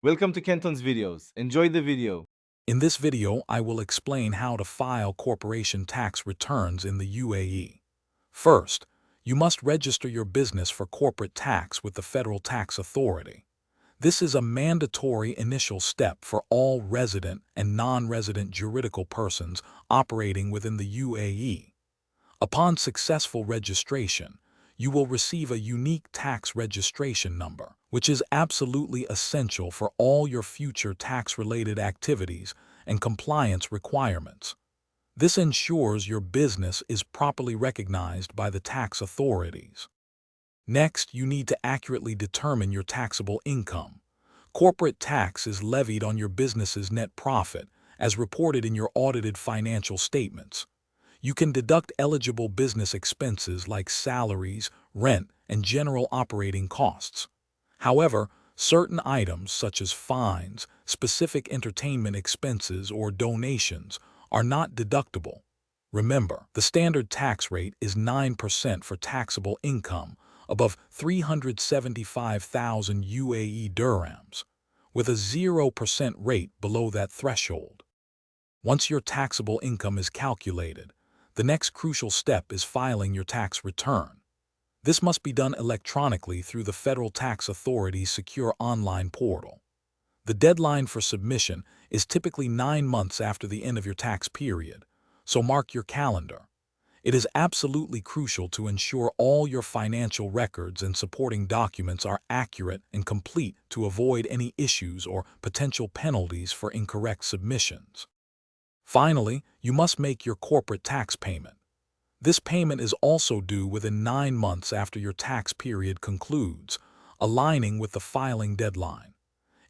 Welcome to Kenton's videos. Enjoy the video. In this video, I will explain how to file corporation tax returns in the UAE. First, you must register your business for corporate tax with the Federal Tax Authority. This is a mandatory initial step for all resident and non-resident juridical persons operating within the UAE. Upon successful registration, you will receive a unique tax registration number, which is absolutely essential for all your future tax-related activities and compliance requirements. This ensures your business is properly recognized by the tax authorities. Next, you need to accurately determine your taxable income. Corporate tax is levied on your business's net profit, as reported in your audited financial statements. You can deduct eligible business expenses like salaries, rent, and general operating costs. However, certain items such as fines, specific entertainment expenses, or donations are not deductible. Remember, the standard tax rate is 9% for taxable income above 375,000 UAE dirhams, with a 0% rate below that threshold. Once your taxable income is calculated, the next crucial step is filing your tax return. This must be done electronically through the Federal Tax Authority's secure online portal. The deadline for submission is typically 9 months after the end of your tax period, so mark your calendar. It is absolutely crucial to ensure all your financial records and supporting documents are accurate and complete to avoid any issues or potential penalties for incorrect submissions. Finally, you must make your corporate tax payment. This payment is also due within 9 months after your tax period concludes, aligning with the filing deadline.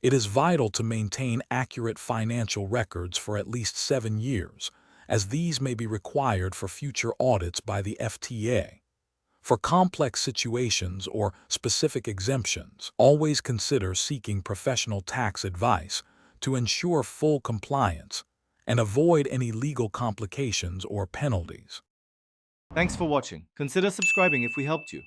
It is vital to maintain accurate financial records for at least 7 years, as these may be required for future audits by the FTA. For complex situations or specific exemptions, always consider seeking professional tax advice to ensure full compliance and avoid any legal complications or penalties. Thanks for watching. Consider subscribing if we helped you.